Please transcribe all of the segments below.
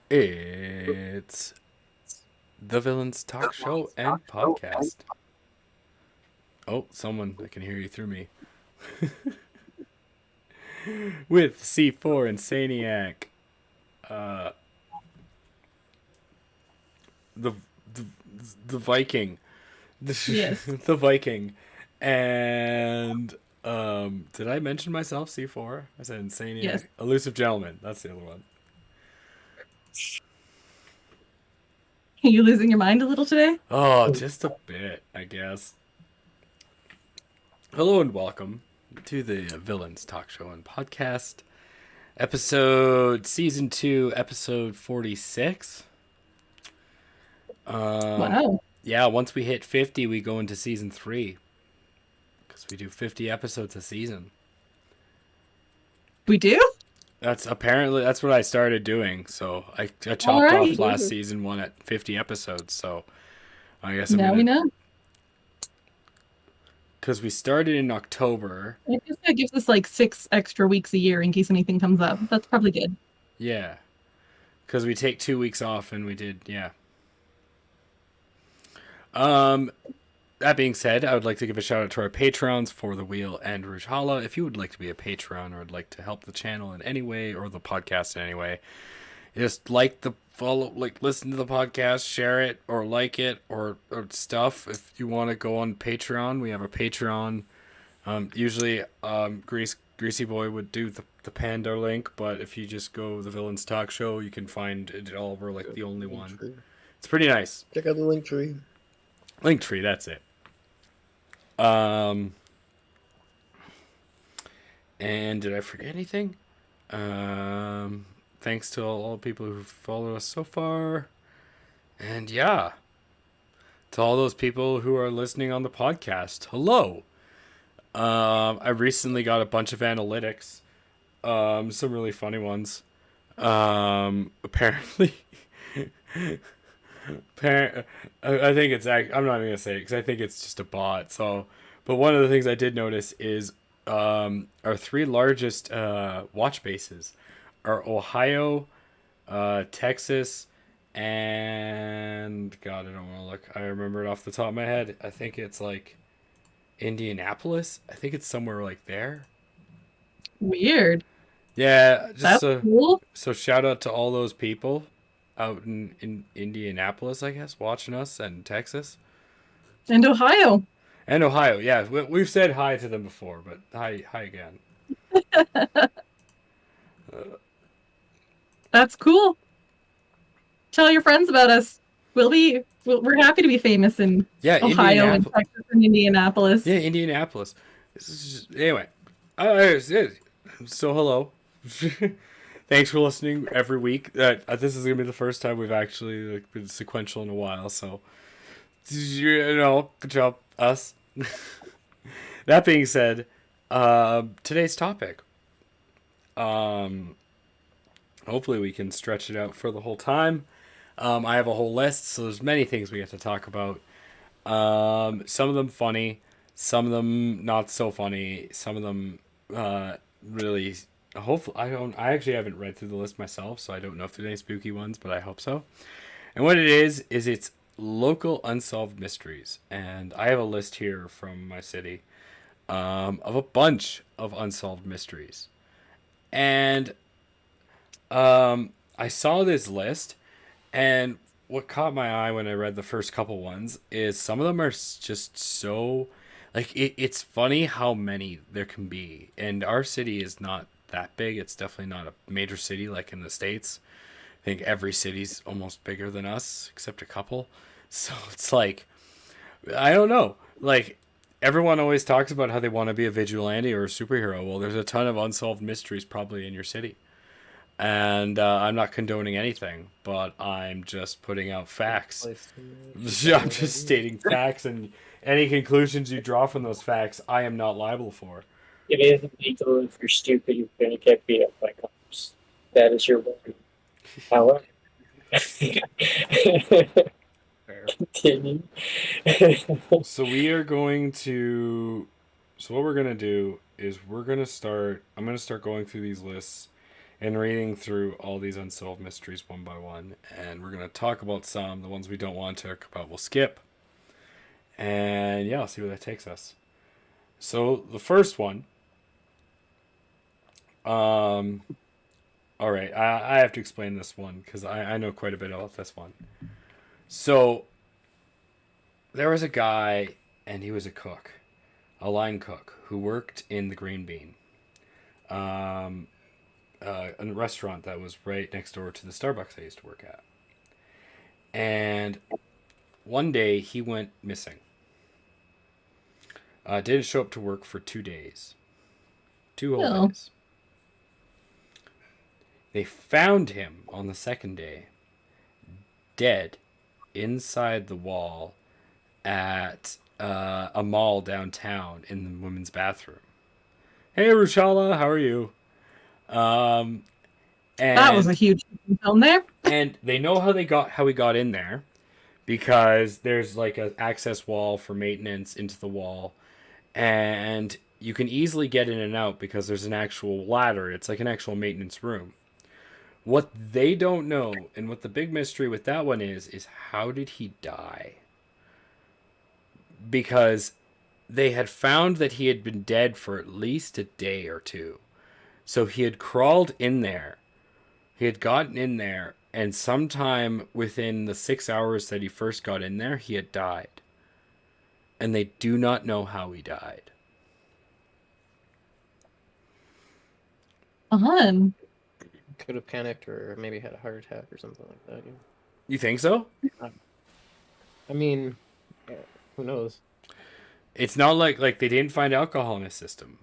It's the Villains Talk Show and Podcast. Oh, someone, I can hear you through me. With C4 and Saniac. Uh, the, the, the Viking. Yes. The Viking. And, did I mention myself, C4? I said Yes. Saniac. Elusive Gentleman. That's the other one. Are you losing your mind a little today? Oh, just a bit, I guess. Hello and welcome to the Villains Talk Show and Podcast. Season 2, episode 46. Wow. Yeah, once we hit 50, we go into season 3. Because we do 50 episodes a season. We do? That's what I started doing. So I chopped All right. off last season one at 50 episodes. So I guess I'm Now going we to. know. Because we started in October. I guess that gives us like 6 extra weeks a year in case anything comes up. That's probably good. Yeah. Because we take 2 weeks off and we did, yeah. That being said, I would like to give a shout out to our patrons for the Wheel and Rujhala. If you would like to be a patron or would like to help the channel in any way or the podcast in any way, just listen to the podcast, share it or like it or stuff. If you want to go on Patreon, we have a Patreon. Usually, Greasy Boy would do the Panda link, but if you just go the Villains Talk Show, you can find it all. We're like the only one. Tree. It's pretty nice. Check out the link tree. Linktree, that's it. And did I forget anything? Thanks to all the people who follow us so far. And yeah, to all those people who are listening on the podcast, hello. I recently got a bunch of analytics, some really funny ones. Apparently, I think it's. I'm not even gonna say it because I think it's just a bot. So, but one of the things I did notice is our 3 largest watch bases are Ohio, Texas, and God, I don't want to look. I remember it off the top of my head. I think it's like Indianapolis. I think it's somewhere like there. Weird. Yeah, That's cool. so shout out to all those people out in Indianapolis, I guess, watching us, and Texas. And Ohio. And Ohio, yeah. We've said hi to them before, but hi again. That's cool. Tell your friends about us. We're happy to be famous in Ohio and Texas and Indianapolis. Yeah, Indianapolis. Anyway, so hello. Thanks for listening every week. This is gonna be the first time we've actually been sequential in a while, so good job, us. That being said, today's topic. Hopefully we can stretch it out for the whole time. I have a whole list, so there's many things we have to talk about. Some of them funny, some of them not so funny, some of them really. Hopefully, I actually haven't read through the list myself, so I don't know if there's any spooky ones, but I hope so. And what it is it's local unsolved mysteries, and I have a list here from my city of a bunch of unsolved mysteries, and I saw this list, and what caught my eye when I read the first couple ones is some of them are just so like it's funny how many there can be, and our city is not that big. It's definitely not a major city like in the States. I think every city's almost bigger than us except a couple. So it's like, I don't know. Like, everyone always talks about how they want to be a vigilante or a superhero. Well, there's a ton of unsolved mysteries probably in your city. And I'm not condoning anything, but I'm just putting out facts. I'm just stating facts, and any conclusions you draw from those facts, I am not liable for. It isn't legal if you're stupid, you're going to get beat up by cops. That is your weapon. However, continue. So we are going to. So what we're gonna do is I'm gonna start going through these lists and reading through all these unsolved mysteries one by one. And we're going to talk about some. The ones we don't want to talk about, we'll skip. And yeah, I'll see where that takes us. So the first one. All right, I have to explain this one because I know quite a bit about this one. So there was a guy, and he was a cook, a line cook, who worked in the Green Bean, a restaurant that was right next door to the Starbucks I used to work at. And one day he went missing. Didn't show up to work for 2 days. 2 whole days. They found him on the second day, dead, inside the wall at a mall downtown in the women's bathroom. Hey, Rushala, how are you? And that was a huge film there. And they know how he got in there, because there's like an access wall for maintenance into the wall, and you can easily get in and out because there's an actual ladder. It's like an actual maintenance room. What they don't know, and what the big mystery with that one is how did he die? Because they had found that he had been dead for at least a day or two. So he had crawled in there. He had gotten in there, and sometime within the 6 hours that he first got in there, he had died. And they do not know how he died. Could have panicked or maybe had a heart attack or something like that. Yeah. You think so? I mean, who knows? It's not like they didn't find alcohol in his system.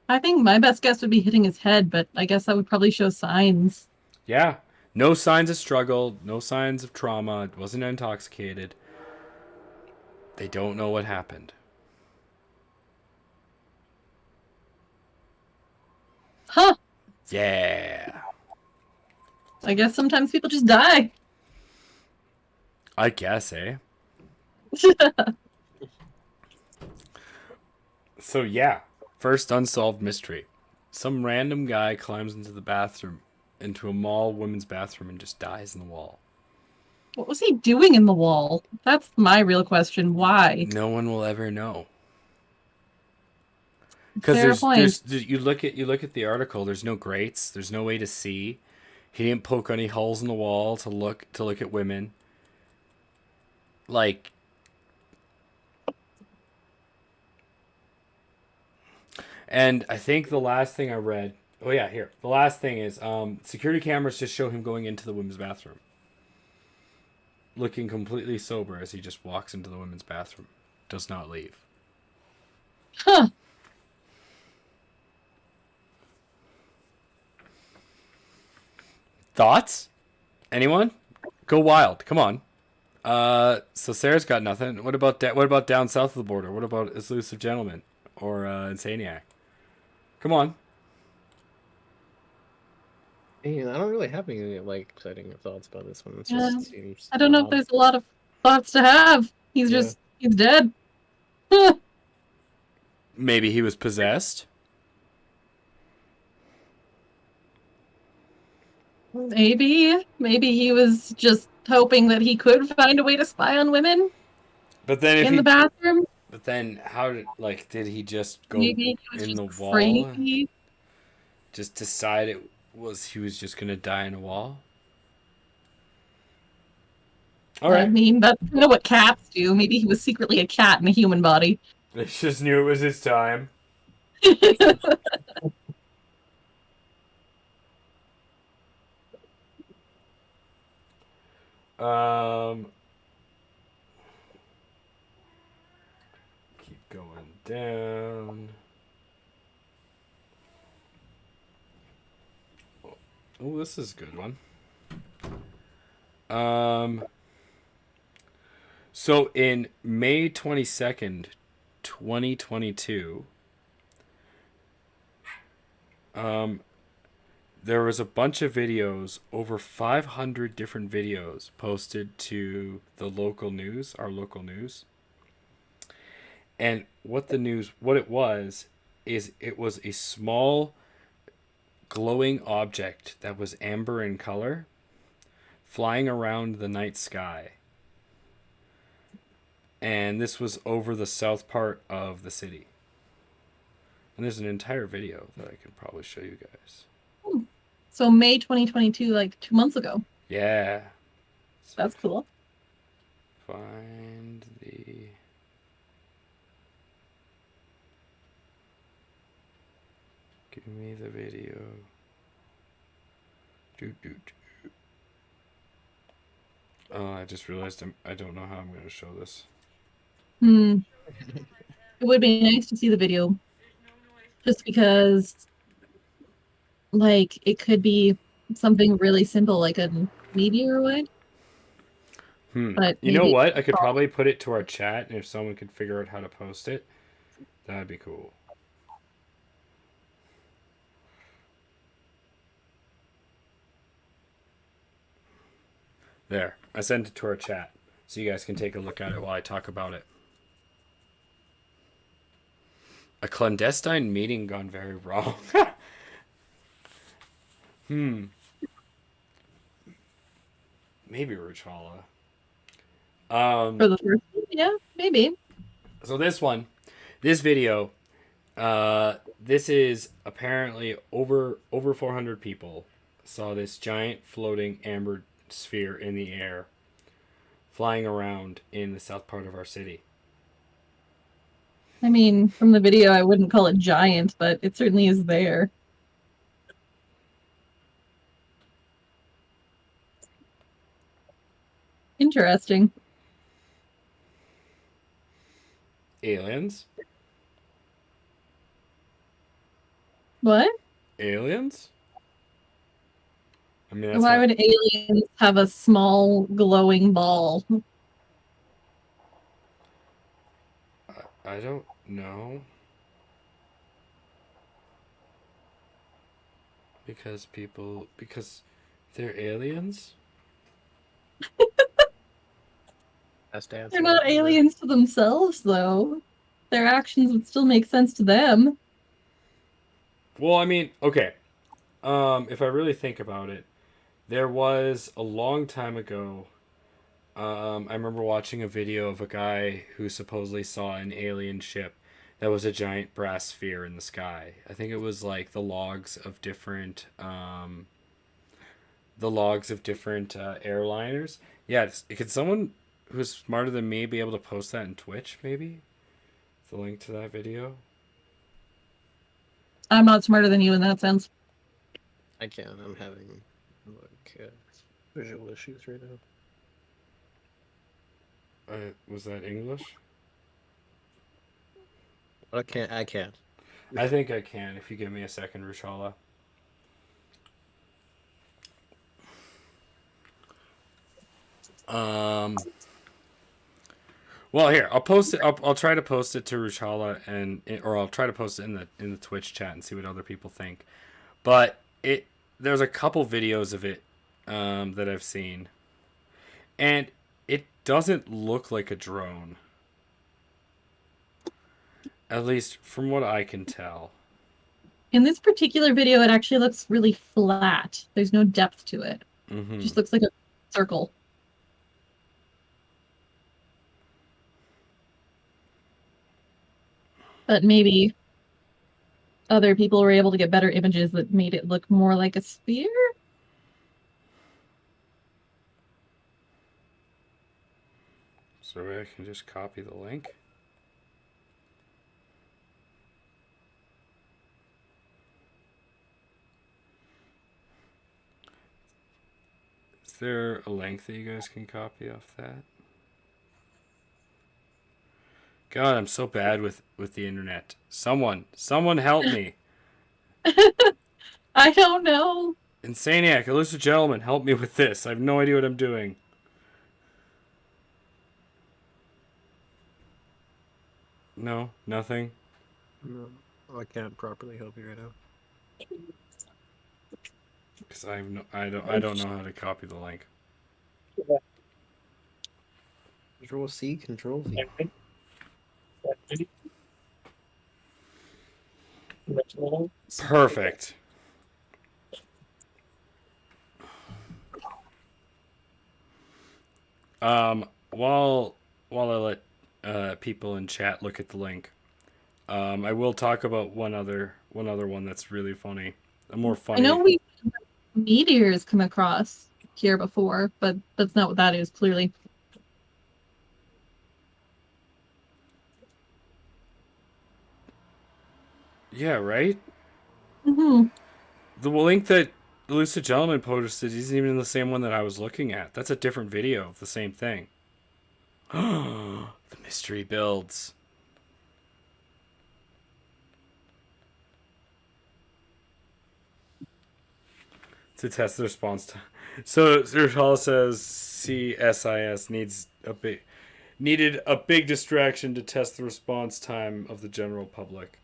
I think my best guess would be hitting his head, but I guess that would probably show signs. Yeah. No signs of struggle, no signs of trauma, wasn't intoxicated. They don't know what happened. Huh. Yeah. I guess sometimes people just die. I guess, eh? So yeah, first unsolved mystery. Some random guy climbs into the bathroom, into a mall women's bathroom, and just dies in the wall. What was he doing in the wall? That's my real question. Why? No one will ever know. Because there's you look at the article. There's no grates. There's no way to see. He didn't poke any holes in the wall to look at women. Like, and I think the last thing I read. Oh yeah, here. The last thing is security cameras just show him going into the women's bathroom, looking completely sober as he just walks into the women's bathroom. Does not leave. Huh. Thoughts? Anyone? Go wild. Come on. So Sarah's got nothing. What about down south of the border? What about Elusive Gentleman or Insaniac? Come on. Hey, I don't really have any exciting thoughts about this one. It just seems I don't know if there's a lot of thoughts to have. He's dead. Maybe he was possessed. Maybe he was just hoping that he could find a way to spy on women. But then in the bathroom. But then how did he just go Maybe in the wall? Crazy. Just decide he was just gonna die in a wall? All right. I mean, that's kind of what cats do. Maybe he was secretly a cat in a human body. They just knew it was his time. Keep going down. Oh, this is a good one. So in May 22nd, 2022, there was a bunch of videos, over 500 different videos posted to the local news, our local news. And what it was a small glowing object that was amber in color flying around the night sky. And this was over the south part of the city. And there's an entire video that I could probably show you guys. So May 2022, like 2 months ago. Yeah. That's cool. Find the... Give me the video. Oh, I just realized I don't know how I'm going to show this. It would be nice to see the video. Just because, like, it could be something really simple, like a meteor would. But you know what? I could probably put it to our chat, and if someone could figure out how to post it, that'd be cool. There. I sent it to our chat, so you guys can take a look at it while I talk about it. A clandestine meeting gone very wrong. Maybe Ruchala. For the first one, yeah, maybe. So this video, this is apparently over 400 people saw this giant floating amber sphere in the air flying around in the south part of our city. I mean, from the video, I wouldn't call it giant, but it certainly is there. Interesting. Aliens? What? Aliens? I mean, why would aliens have a small glowing ball? I don't know. Because they're aliens? They're not aliens to themselves, though. Their actions would still make sense to them. Well, I mean, okay. If I really think about it, there was a long time ago, I remember watching a video of a guy who supposedly saw an alien ship that was a giant brass sphere in the sky. I think it was like the logs of different airliners. Yeah, could someone who's smarter than me be able to post that in Twitch, maybe? The link to that video? I'm not smarter than you in that sense. I can. I'm having visual issues right now. Was that English? I can. I think I can if you give me a second, Rushala. Well, here I'll post it. I'll try to post it to Rushala or I'll try to post it in the Twitch chat and see what other people think. But there's a couple videos of it that I've seen, and it doesn't look like a drone. At least from what I can tell. In this particular video, it actually looks really flat. There's no depth to it. It just looks like a circle. But maybe other people were able to get better images that made it look more like a sphere? So I can just copy the link. Is there a link that you guys can copy off that? God, I'm so bad with the internet. Someone help me. I don't know. Insaniac, elusive gentleman, help me with this. I have no idea what I'm doing. No, nothing. No, I can't properly help you right now. Because I don't know how to copy the link. Control C, Control V. Perfect. While I let people in chat look at the link, I will talk about one other one that's really funny. A more funny. I know we meteors come across here before, but that's not what that is, clearly. Yeah, right? Mm-hmm. The link that the Lucid Gentleman posted isn't even the same one that I was looking at. That's a different video of the same thing. The mystery builds. To test the response time. So Zertal says CSIS needed a big distraction to test the response time of the general public.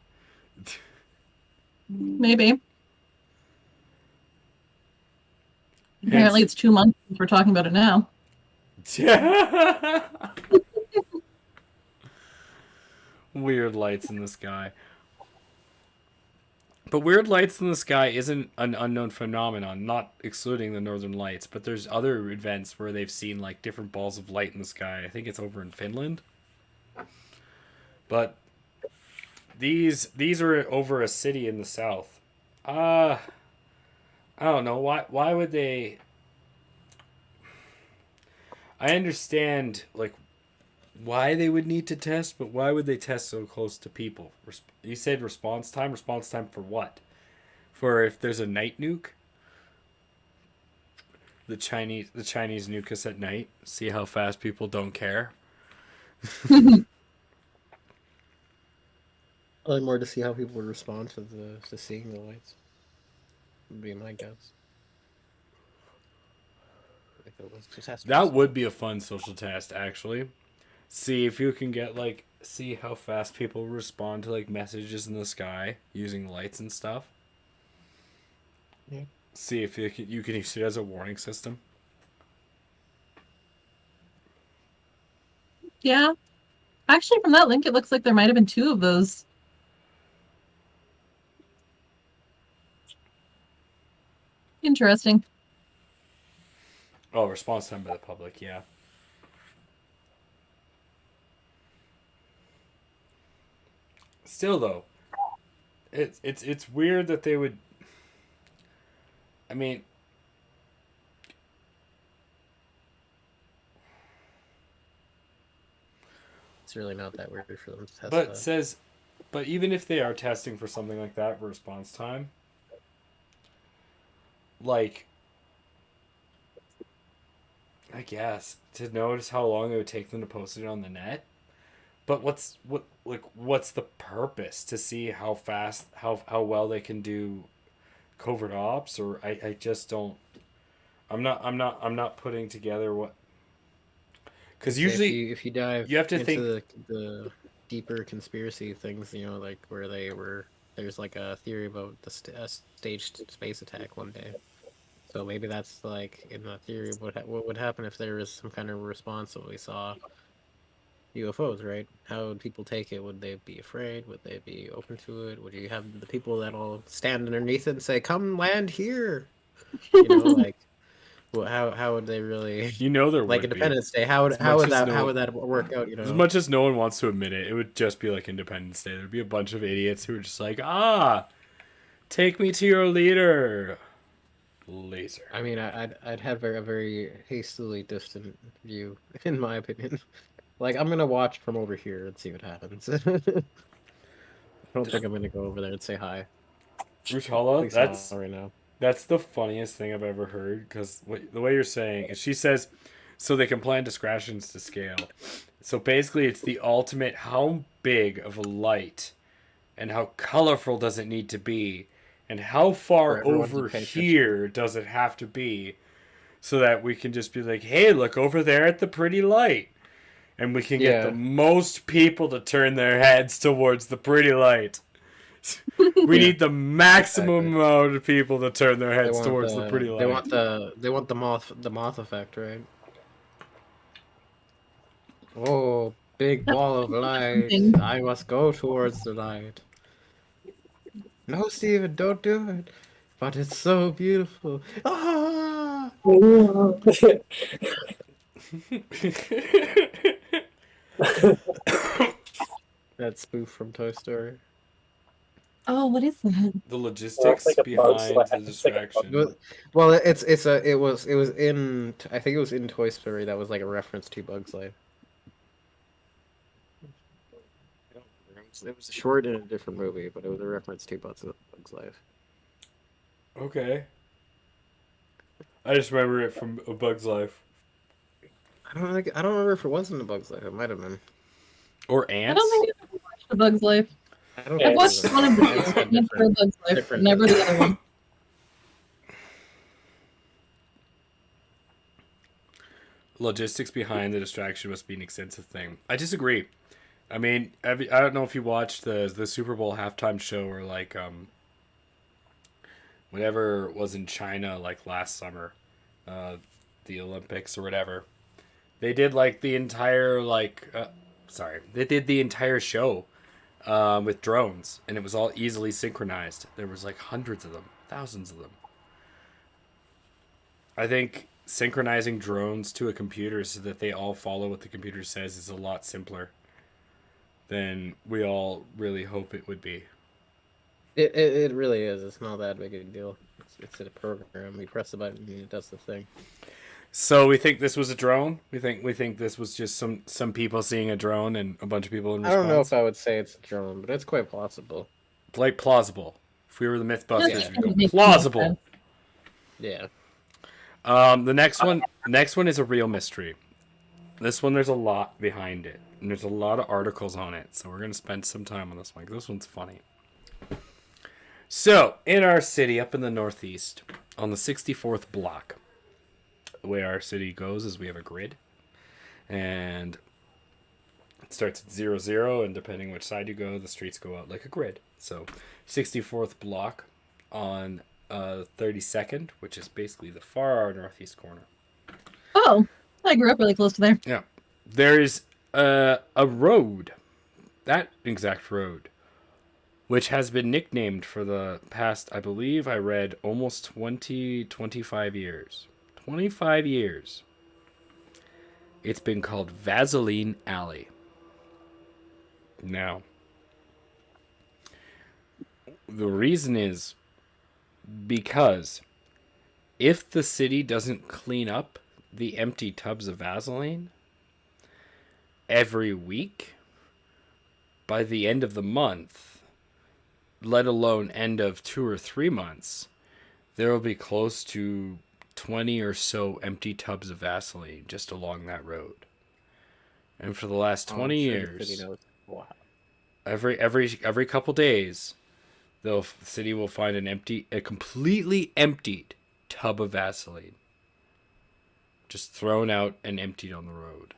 Maybe. Apparently it's 2 months since we're talking about it now. Weird lights in the sky. But weird lights in the sky isn't an unknown phenomenon, not excluding the northern lights, but there's other events where they've seen like different balls of light in the sky. I think it's over in Finland. But these are over a city in the south. I don't know why would they. I understand like why they would need to test, but why would they test so close to people? You said response time. Response time for what? For if there's a night nuke. The Chinese nuke us at night. See how fast people don't care. Probably more to see how people would respond to seeing the lights. Would be my guess. If it was just that would be a fun social test, actually. See if you can get like see how fast people respond to like messages in the sky using lights and stuff. Yeah. See if you can use it as a warning system. Yeah. Actually, from that link, it looks like there might have been 2 of those. Interesting. Oh, response time by the public, yeah. Still though, it's weird that they would. I mean, it's really not that weird for them to test but that. says, but even if they are testing for something like that for response time, like, I guess to notice how long it would take them to post it on the net. But what's the purpose? To see how fast how well they can do covert ops, or I just don't. I'm not putting together what. Because usually if you dive you have to into think the deeper conspiracy things, you know, like where there's like a theory about a staged space attack one day. So maybe that's like in the theory what would happen if there was some kind of response that we saw UFOs, right? How would people take it? Would they be afraid? Would they be open to it? Would you have the people that'll stand underneath it and say, "Come land here"? You know, like, well, how would they really? there Like would Independence be. Day, how would that work out? You know, As much as no one wants to admit it, it would just be like Independence Day. There'd be a bunch of idiots who are just like, take me to your leader. Laser. I mean, I'd have a very hastily distant view, in my opinion. Like, I'm gonna watch from over here and see what happens. I don't think I'm gonna go over there and say hi. Rutala, Not right now. That's the funniest thing I've ever heard, because the way you're saying is she says, so they can plan distractions to scale. So basically, it's the ultimate how big of a light and how colorful does it need to be, and how far over here does it have to be, so that we can just be like, hey, look over there at the pretty light. And we can get the most people to turn their heads towards the pretty light. We need the maximum amount of people to turn their heads towards the pretty light. They want the moth effect, right? Oh, big ball of light! I must go towards the light. No, Steven, don't do it. But it's so beautiful. Ah! That spoof from Toy Story. Oh, what is that? The Well, logistics it's like a Bug's behind Life. the It's like a distraction. Well, it was in, I think it was in Toy Story. That was like a reference to Bug's Life. I don't remember. It was short in a different movie, but it was a reference to Bug's Life. Okay. I just remember it from A Bug's Life. I don't remember if it was in the Bug's Life. It might have been. Or I Ants? don't think I've ever watched A Bug's Life. I don't Yeah, I've think it was watched in one of Ants the had for A Bug's Life, but different- never the other one. Logistics behind the distraction must be an extensive thing. I disagree. I mean, I don't know if you watched the Super Bowl halftime show or like whatever was in China like last summer, the Olympics or whatever. They did like the entire they did the entire show with drones, and it was all easily synchronized. There was like hundreds of them, thousands of them. I think synchronizing drones to a computer so that they all follow what the computer says is a lot simpler than we all really hope it would be. It really is. It's not that big a deal. It's a program. You press the button and it does the thing. So we think this was a drone. We think this was just some people seeing a drone and a bunch of people in I response. don't know if I would say it's a drone, but it's quite possible. Like plausible. If we were the Mythbusters, Yeah. we'd go Makes plausible. sense. Yeah. The next one is a real mystery. This one, there's a lot behind it, and there's a lot of articles on it. So we're gonna spend some time on this one. 'Cause this one's funny. So in our city, up in the northeast, on the 64th block, the way our city goes is we have a grid, and it starts at 00, and depending which side you go, the streets go out like a grid. So 64th block on 32nd, which is basically the far northeast corner. Oh, I grew up really close to there. Yeah. There's a road, that exact road, which has been nicknamed for the past, I believe I read, almost 25 years. 25 years. It's been called Vaseline Alley. Now, the reason is because if the city doesn't clean up the empty tubs of Vaseline every week, by the end of the month, let alone end of 2 or 3 months, there will be close to 20 or so empty tubs of Vaseline just along that road. And for the last 20 years, Wow. every couple days, the city will find a completely emptied tub of Vaseline just thrown out and emptied on the road.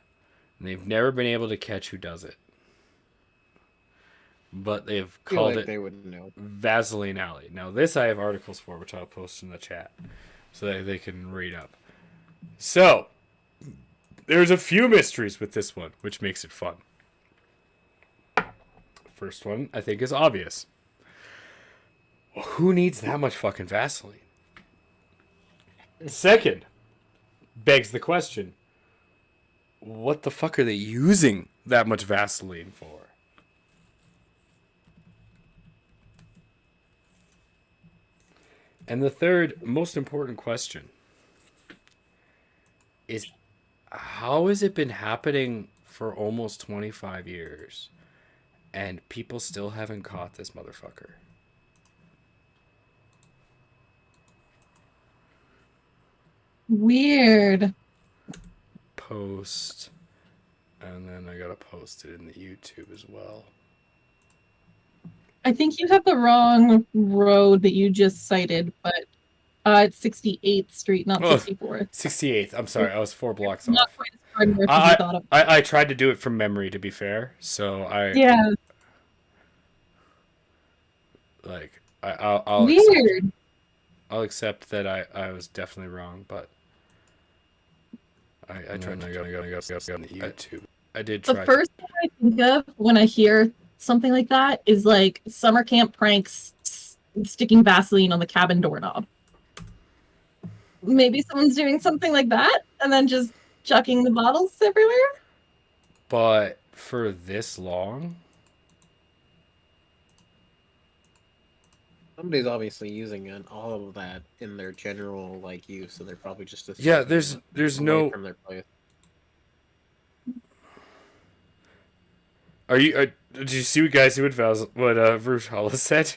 And they've never been able to catch who does it. But they've called it they wouldn't know. Vaseline Alley. Now, this I have articles for, which I'll post in the chat so that they can read up. So, there's a few mysteries with this one, which makes it fun. First one, I think, is obvious. Who needs that much fucking Vaseline? Second, begs the question, what the fuck are they using that much Vaseline for? And the third, most important question is, how has it been happening for almost 25 years and people still haven't caught this motherfucker? Weird. Post, and then I gotta post it in the YouTube as well. I think you have the wrong road that you just cited, but it's 68th Street, not Oh, 64th. 68th. I'm sorry, I was 4 blocks Not off. quite as far north as you thought of. I tried to do it from memory, to be fair. So Yeah, I'll weird. I'll accept that I was definitely wrong, but I tried to go on the YouTube. I did try. The first thing I think of when I hear something like that is like summer camp pranks sticking Vaseline on the cabin doorknob. Maybe someone's doing something like that and then just chucking the bottles everywhere. But for this long? Somebody's obviously using all of that in their general like use, and they're probably just Yeah, disposing there's it away no. from their place. Are you? Did you see what guys what Vrushala said?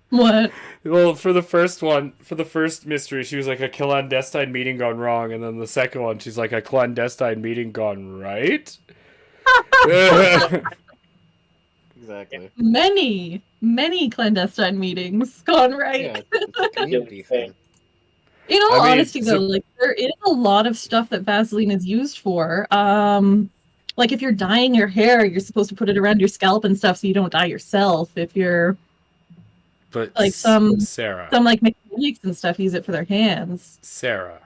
What? Well, for the first one, for the first mystery, she was like a clandestine meeting gone wrong, and then the second one, she's like a clandestine meeting gone right. Exactly. Many clandestine meetings gone right. Yeah, it's a community thing. In all I mean, honesty, though, like there is a lot of stuff that Vaseline is used for. Like if you're dyeing your hair, you're supposed to put it around your scalp and stuff so you don't dye yourself. If you're But like some Sarah, like mechanics and stuff use it for their hands. Sarah,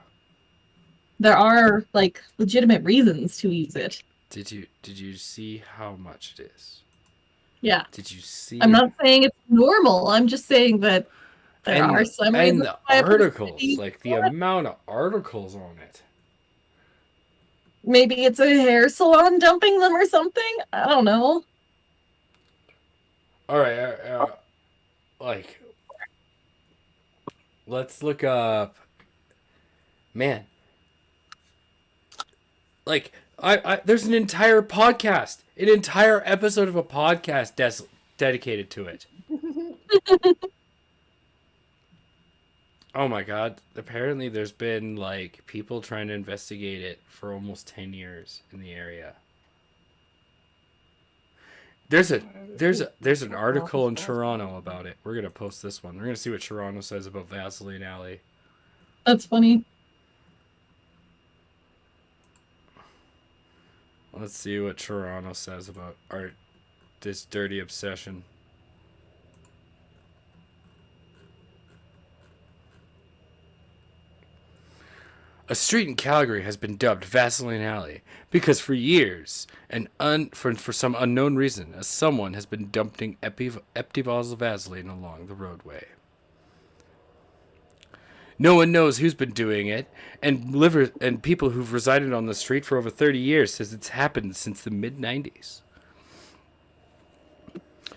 There are like legitimate reasons to use it. did you see how much it is? Yeah. Did you see? I'm not saying it's normal. I'm just saying that there are some and reasons the why a person articles, use like the it. amount of articles on it. Maybe it's a hair salon dumping them or something. I don't know. All right, like, let's look up. Man, like, I there's an entire podcast, an entire episode of a podcast dedicated to it. Oh my god! Apparently, there's been like people trying to investigate it for almost 10 years in the area. There's an article in Toronto about it. We're gonna post this one. We're gonna see what Toronto says about Vaseline Alley. That's funny. Let's see what Toronto says about this dirty obsession. A street in Calgary has been dubbed Vaseline Alley because for years, for some unknown reason, someone has been dumping empty bottles of Vaseline along the roadway. No one knows who's been doing it, and people who've resided on the street for over 30 years says it's happened since the mid-90s.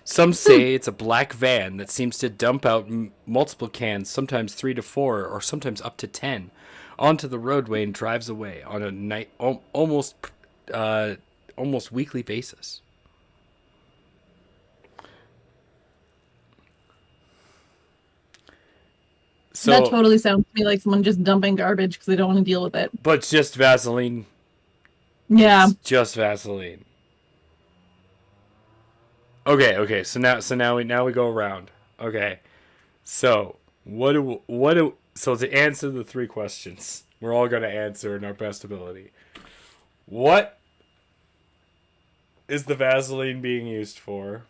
Some say it's a black van that seems to dump out multiple cans, sometimes 3 to 4, or sometimes up to 10, onto the roadway and drives away on a almost weekly basis. So, that totally sounds to me like someone just dumping garbage because they don't want to deal with it. But just Vaseline. Yeah. It's just Vaseline. Okay. So now we go around. Okay. So so to answer the 3 questions, we're all going to answer in our best ability. What is the Vaseline being used for?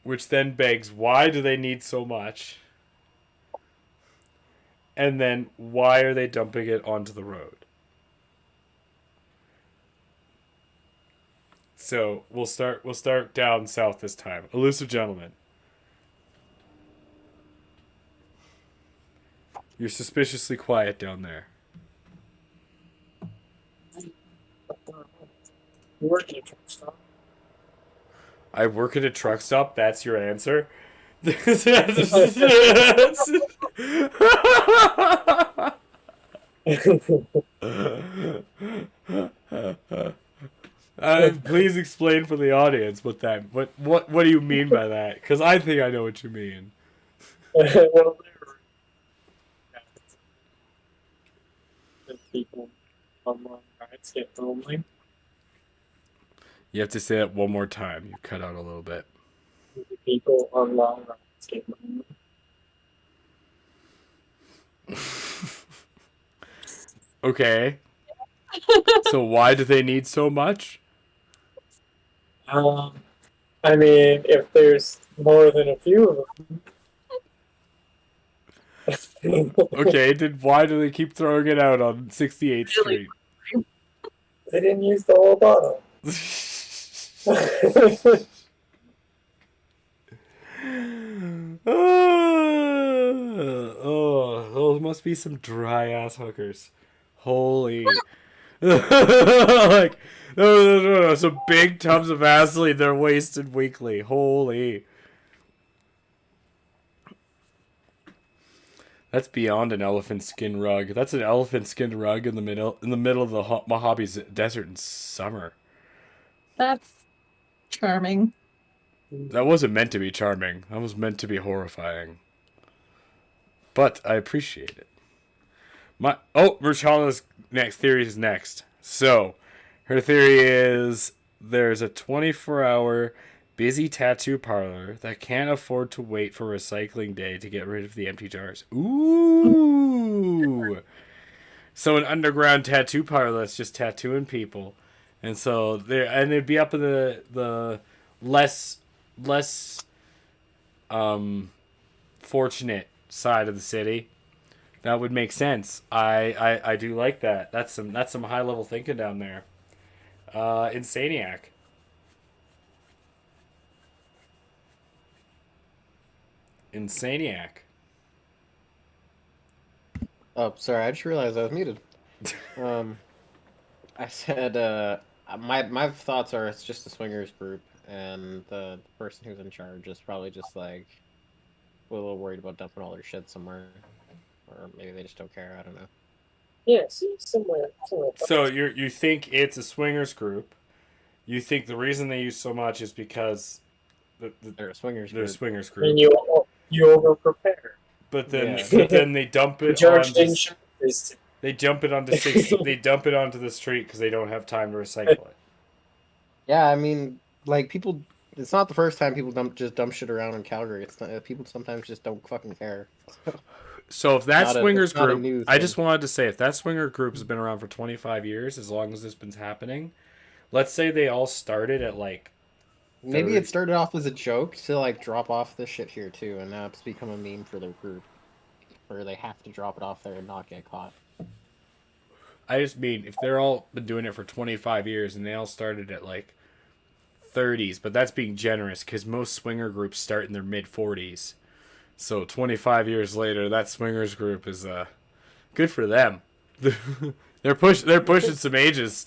Which then begs, why do they need so much? And then, why are they dumping it onto the road? So we'll start down south this time. Elusive gentleman. You're suspiciously quiet down there. Work at a truck stop. I work at a truck stop. That's your answer. Please explain for the audience what do you mean by that? Because I think I know what you mean. Well, the people on long rides get lonely. You have to say that one more time. You cut out a little bit. The people on long rides get lonely. Okay. So why do they need so much? I mean, if there's more than a few of them. Okay, then why do they keep throwing it out on 68th Street? They didn't use the whole bottle. Oh, those must be some dry ass hookers. Holy. Like, no. Some big tubs of Vaseline they're wasted weekly. Holy. That's beyond an elephant skin rug. That's an elephant skin rug in the middle of the Mojave's desert in summer. That's charming. That wasn't meant to be charming. That was meant to be horrifying. But I appreciate it. Rachana's next theory is next. So, her theory is there's a 24-hour busy tattoo parlor that can't afford to wait for recycling day to get rid of the empty jars. Ooh. So an underground tattoo parlor that's just tattooing people. And so they'd be up in the less fortunate side of the city. That would make sense. I do like that. That's some high level thinking down there. Insaniac. Oh, sorry, I just realized I was muted. I said my thoughts are it's just a swingers group, and the person who's in charge is probably just like a little worried about dumping all their shit somewhere, or maybe they just don't care. I don't know. Yeah, see, somewhere. So you think it's a swingers group? You think the reason they use so much is because They're a swingers they're a group. swingers And group. you over prepare. But then Yeah. but then they dump it George on didn't just, show this. they dump it onto they dump it onto the street because they don't have time to recycle it. Yeah, I mean, like people. It's not the first time people just dump shit around in Calgary. It's not, people sometimes just don't fucking care. So if that swingers it's not a group, new I thing. just wanted to say, if that swinger group has been around for 25 years, as long as this been happening, let's say they all started at like Maybe 30. it started off as a joke to like drop off this shit here too, and now it's become a meme for their group, where they have to drop it off there and not get caught. I just mean if they're all been doing it for 25 years and they all started at like 30s, but that's being generous because most swinger groups start in their mid 40s. So 25 years later, that swingers group is good for them. They're pushing some ages.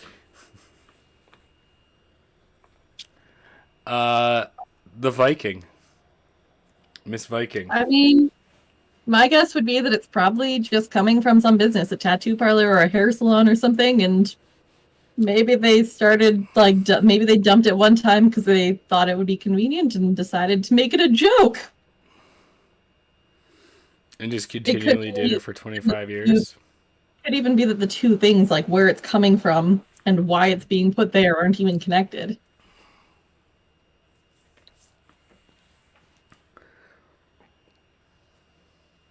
The Viking. Miss Viking. I mean, my guess would be that it's probably just coming from some business, a tattoo parlor or a hair salon or something, and maybe they started, like, maybe they dumped it one time because they thought it would be convenient and decided to make it a joke. And just continually did it for 25 years. It could even be that the two things, like where it's coming from and why it's being put there, aren't even connected.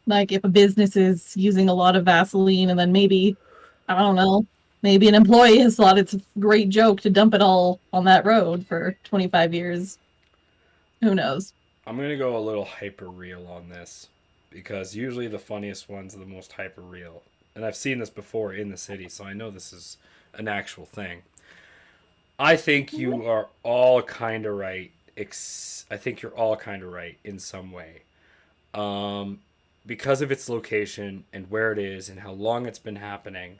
Like if a business is using a lot of Vaseline and then maybe, I don't know, maybe an employee has thought it's a great joke to dump it all on that road for 25 years. Who knows? I'm going to go a little hyper real on this because usually the funniest ones are the most hyper real. And I've seen this before in the city, so I know this is an actual thing. I think you are all kind of right. I think you're all kind of right in some way. Because of its location and where it is and how long it's been happening.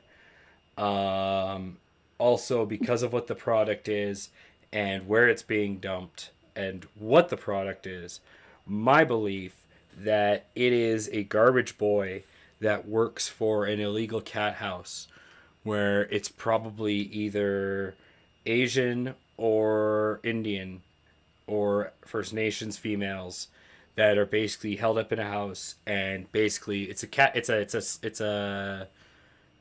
Also because of what the product is and where it's being dumped and what the product is. My belief that it is a garbage boy that works for an illegal cat house where it's probably either Asian or Indian or First Nations females that are basically held up in a house, and basically it's a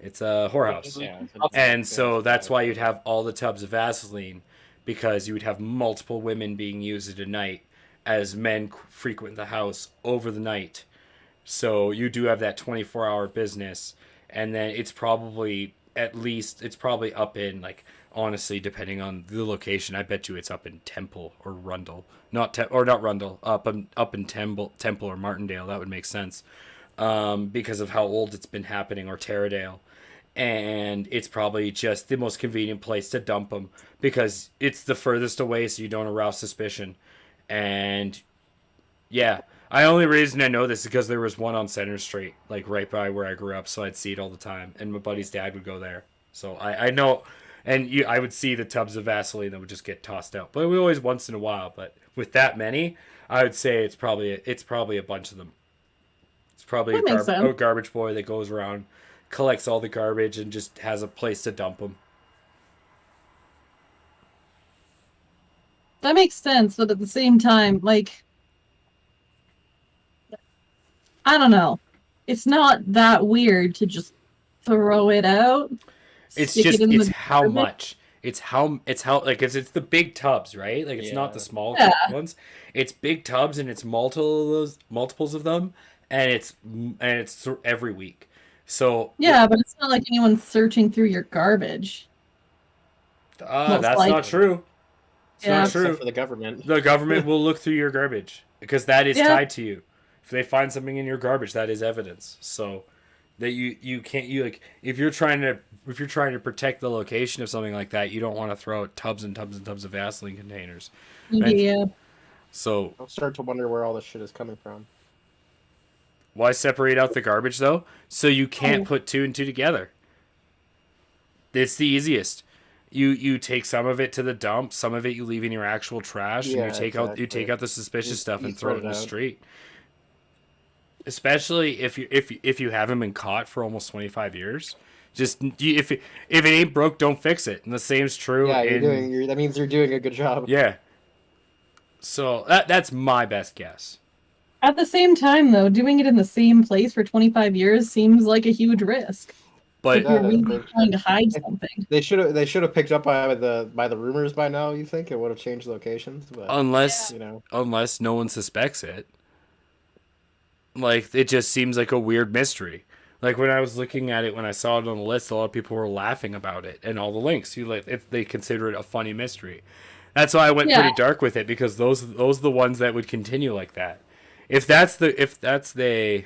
whorehouse. Yeah, And so that's why you'd have all the tubs of Vaseline, because you would have multiple women being used at a night as men frequent the house over the night. So you do have that 24-hour business, and then it's probably up in, like, honestly, depending on the location, I bet you it's up in Temple or Rundle. Not Rundle, up in Temple or Martindale. That would make sense, because of how old it's been happening, or Taradale. And it's probably just the most convenient place to dump them because it's the furthest away, so you don't arouse suspicion. And yeah, I only reason I know this is because there was one on Center Street, like right by where I grew up, so I'd see it all the time, and my buddy's dad would go there, so I know, and I would see the tubs of Vaseline that would just get tossed out, but we always once in a while. But with that many, I would say it's probably a bunch of them. It's probably That makes sense. a garbage boy that goes around, collects all the garbage, and just has a place to dump them. That makes sense, but at the same time, like, I don't know. It's not that weird to just throw it out. It's stick just it in it's the how garbage. much. It's how like it's the big tubs, right? Like it's not the Yeah. small Yeah. ones. It's big tubs and it's multiples of them, and it's every week. So Yeah, but it's not like anyone's searching through your garbage. Most that's likely. not true. It's Yeah. not Except true. for the government. The government will look through your garbage because that is Yeah. tied to you. If they find something in your garbage, that is evidence. So that you can't you like if you're trying to protect the location of something like that, you don't want to throw out tubs and tubs and tubs of Vaseline containers. Right. Yeah. So I'll start to wonder where all this shit is coming from. why separate out the garbage though? So you can't Oh. put two and two together. It's the easiest. You take some of it to the dump, some of it you leave in your actual trash, and Yeah, you take exactly. out the suspicious You- stuff you and throw throw it in it the out. street. Especially if you haven't been caught for almost 25 years. Just if it ain't broke, don't fix it. And the same's true Yeah, in that means you're doing a good job. yeah. So that's my best guess. At the same time, though, doing it in the same place for 25 years seems like a huge risk. But If you're Yeah, really but- trying to hide something. They should have picked up by the rumors by now. You think it would have changed locations, but unless you know, unless no one suspects it, like it just seems like a weird mystery. Like when I was looking at it, when I saw it on the list, a lot of people were laughing about it and all the links. You like if they consider it a funny mystery. That's why I went Yeah. pretty dark with it because those are the ones that would continue like that. If that's the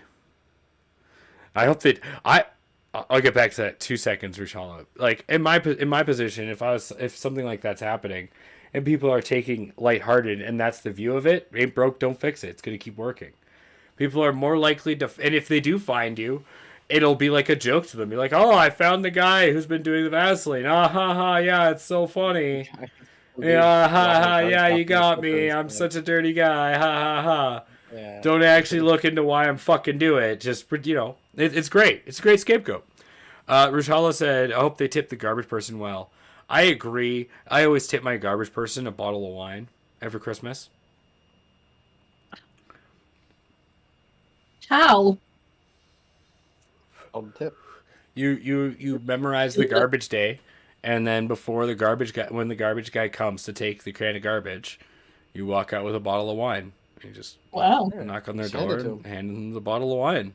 I hope that I'll get back to that 2 seconds, Rishala. Like in my position, if something like that's happening, and people are taking lighthearted, and that's the view of it, ain't broke, don't fix it. It's gonna keep working. People are more likely to, and if they do find you, it'll be like a joke to them. Be like, oh, I found the guy who's been doing the Vaseline. Ah ha ha, yeah, it's so funny. Yeah, ha ha, yeah, you got me. I'm such a dirty guy. Ha ha ha. Yeah. Don't actually look into why I'm fucking do it. Just it's great. It's a great scapegoat. Rushala said, "I hope they tip the garbage person well." I agree. I always tip my garbage person a bottle of wine every Christmas. How? On the tip. You memorize the garbage day, and then before when the garbage guy comes to take the can of garbage, you walk out with a bottle of wine. You just Wow. knock on their Just hand door it to and hand them the bottle of wine.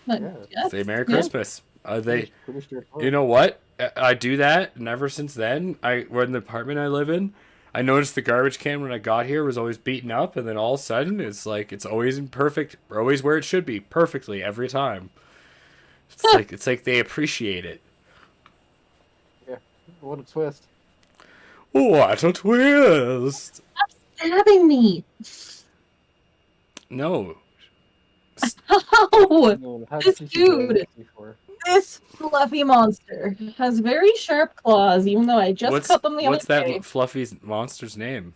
Yeah. Yes, Say Merry yeah. Christmas. They, Pretty straightforward. you know what? I do that, and ever since then, we're in the apartment I live in. I noticed the garbage can when I got here was always beaten up, and then all of a sudden, it's like it's always in perfect, always where it should be, perfectly every time. It's like they appreciate it. What a twist. What a twist! Stabbing me. No, How? How This did you do dude. this before? This fluffy monster has very sharp claws, even though I just cut them the what's other that day. fluffy monster's name?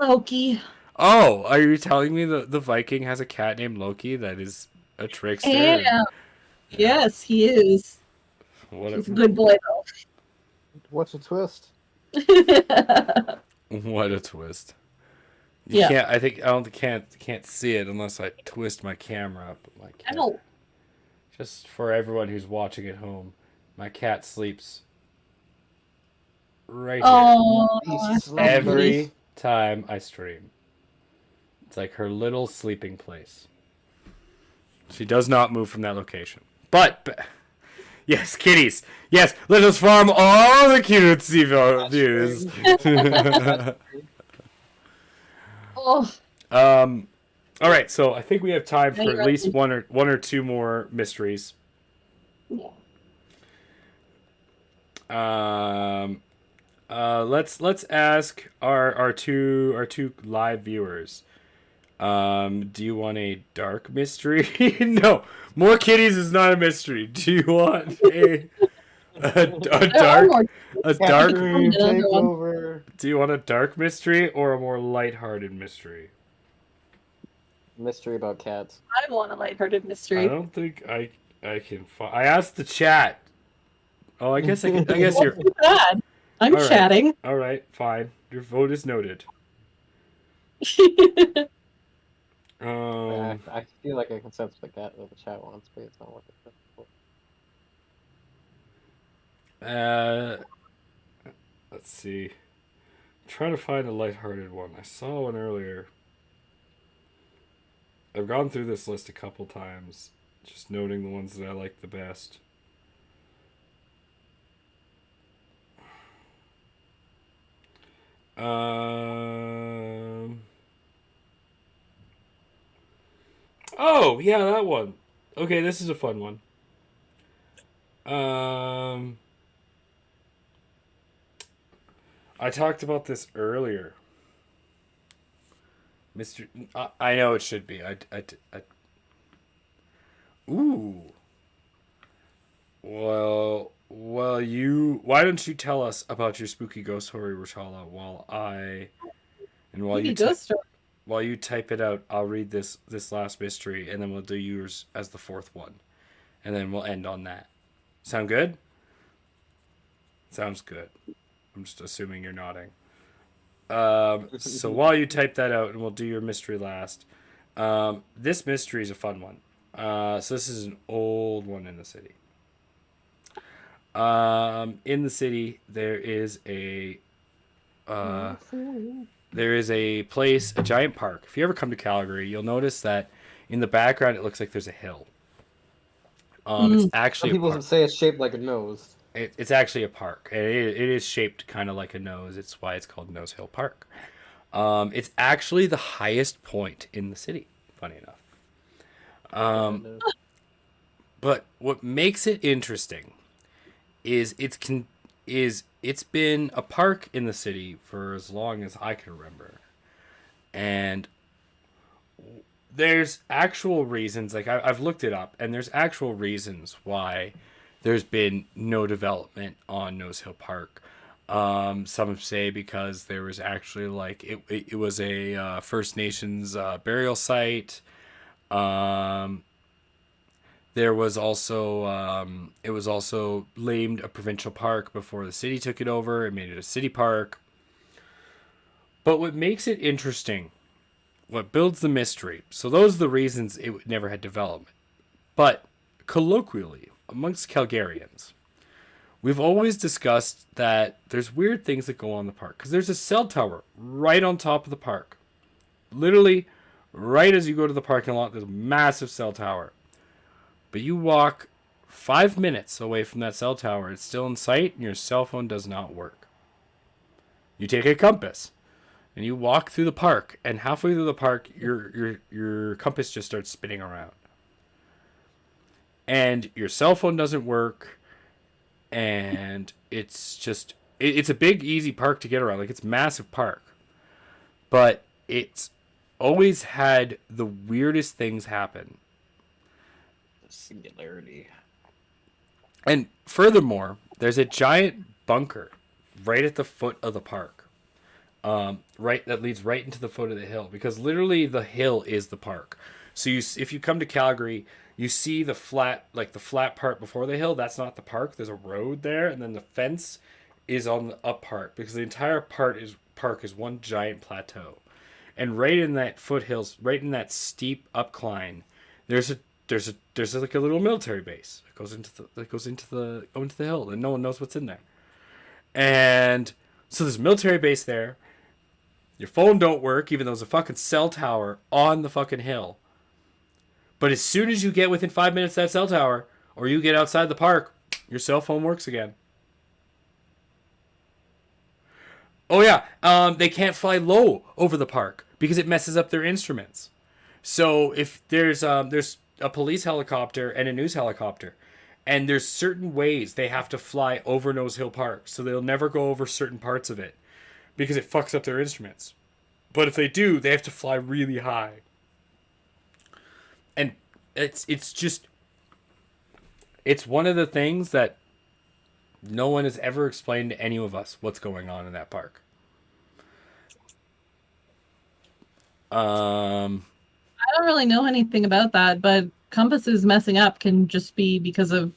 Loki. Oh, are you telling me the Viking has a cat named Loki that is a trickster? Yeah. Yes, he is. What He's a a, good boy, What's a twist? though. what a twist! You Yeah. can't. I don't can't see it unless I twist my camera up. My cat. Ow. Just for everyone who's watching at home, my cat sleeps right Oh, He's here every time I stream. It's like her little sleeping place. She does not move from that location. But yes, kitties. Yes, let us farm all the cutesy views. oh, All right, so I think we have time for You're at least right. one or two more mysteries. Let's ask our two live viewers. Do you want a dark mystery? No, more kitties is not a mystery. Do you want a There are dark more. a Yeah, dark? Extreme another one. takeover. Do you want a dark mystery or a more lighthearted mystery? Mystery about cats. I want a lighthearted I mystery. don't think I can. I asked the chat. Oh, I guess I can. I guess you're. What's bad? I'm All right. chatting. All right, fine. Your vote is noted. I feel like I can sense the cat that the chat wants, but it's not what it's Let's see. I'm trying to find a lighthearted one. I saw one earlier. I've gone through this list a couple times, just noting the ones that I like the best. Oh, yeah, that one. Okay, this is a fun one. I talked about this earlier. Mr. I know it should be. Ooh. Well, why don't you tell us about your spooky ghost story, Rachala, while Maybe you ghost story. while you type it out, I'll read this last mystery, and then we'll do yours as the fourth one, and then we'll end on that. Sound good? Sounds good. I'm just assuming you're nodding. So while you type that out, and we'll do your mystery last. This mystery is a fun one. So this is an old one in the city. In the city, there is a place, a giant park. If you ever come to Calgary, you'll notice that in the background it looks like there's a hill. It's actually Some people say it's shaped like a nose. It's actually a park. It is shaped kind of like a nose. It's why it's called Nose Hill Park. It's actually the highest point in the city, funny enough. But what makes it interesting is it's been a park in the city for as long as I can remember. And there's actual reasons, like I've looked it up, and there's actual reasons why there's been no development on Nose Hill Park. Some say because there was actually it was a First Nations burial site. There was also it was also named a provincial park before the city took it over and made it a city park. But what makes it interesting, what builds the mystery, so those are the reasons it never had development. But colloquially, amongst Calgarians, we've always discussed that there's weird things that go on in the park. Because there's a cell tower right on top of the park. Literally, right as you go to the parking lot, there's a massive cell tower. But you walk 5 minutes away from that cell tower, it's still in sight, and your cell phone does not work. You take a compass, and you walk through the park, and halfway through the park, your compass just starts spinning around. And your cell phone doesn't work, and it's a big, easy park to get around. Like, it's a massive park. But it's always had the weirdest things happen. Singularity. And furthermore, there's a giant bunker right at the foot of the park. Right, that leads right into the foot of the hill, because literally the hill is the park. So if you come to Calgary, you see the flat part before the hill. That's not the park. There's a road there, and then the fence is on the up part, because the entire park is one giant plateau. And right in that foothills, right in that steep upcline, there's like a little military base that goes into the hill, and no one knows what's in there. And so there's a military base there. Your phone don't work, even though there's a fucking cell tower on the fucking hill. But as soon as you get within 5 minutes of that cell tower, or you get outside the park, your cell phone works again. Oh yeah, they can't fly low over the park because it messes up their instruments. So if there's a police helicopter and a news helicopter, and there's certain ways they have to fly over Nose Hill Park, so they'll never go over certain parts of it because it fucks up their instruments. But if they do, they have to fly really high. And it's just it's one of the things that no one has ever explained to any of us what's going on in that park. I don't really know anything about that, but compasses messing up can just be because of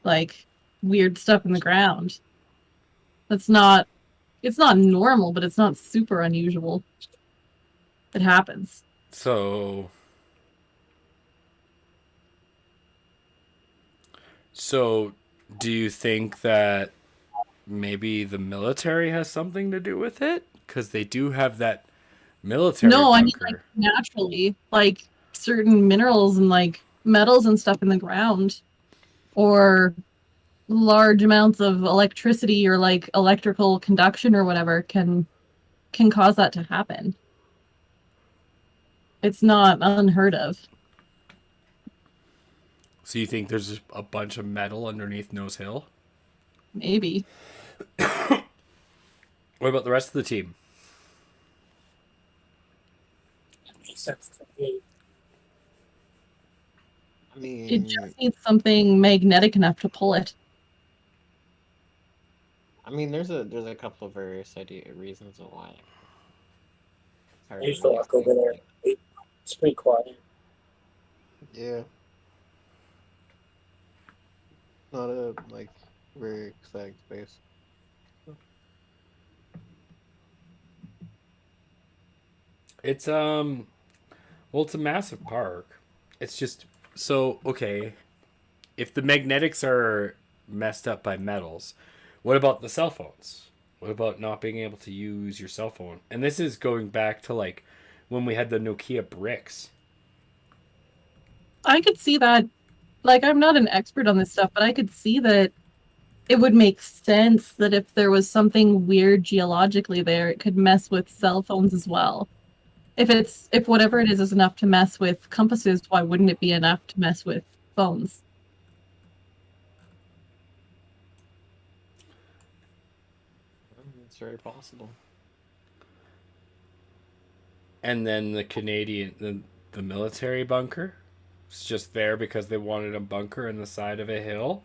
like weird stuff in the ground. It's not normal, but it's not super unusual. It happens. So do you think that maybe the military has something to do with it? Because they do have that military No, I mean like bunker. naturally, like certain minerals and like metals and stuff in the ground, or large amounts of electricity or like electrical conduction or whatever can cause that to happen. It's not unheard of. So you think there's a bunch of metal underneath Nose Hill? Maybe. What about the rest of the team? Makes sense to me. I mean, It just needs something magnetic enough to pull it. there's a couple of various reasons of why. It's hard I to used to really walk over explain. there. It's pretty quiet. Yeah. Not a very exciting space. It's well, it's a massive park. It's just so okay. If the magnetics are messed up by metals, what about the cell phones? What about not being able to use your cell phone? And this is going back to like when we had the Nokia bricks. I could see that. Like, I'm not an expert on this stuff, but I could see that it would make sense that if there was something weird geologically there, it could mess with cell phones as well. If whatever it is enough to mess with compasses, why wouldn't it be enough to mess with phones? It's very possible. And then the military bunker. It's just there because they wanted a bunker in the side of a hill.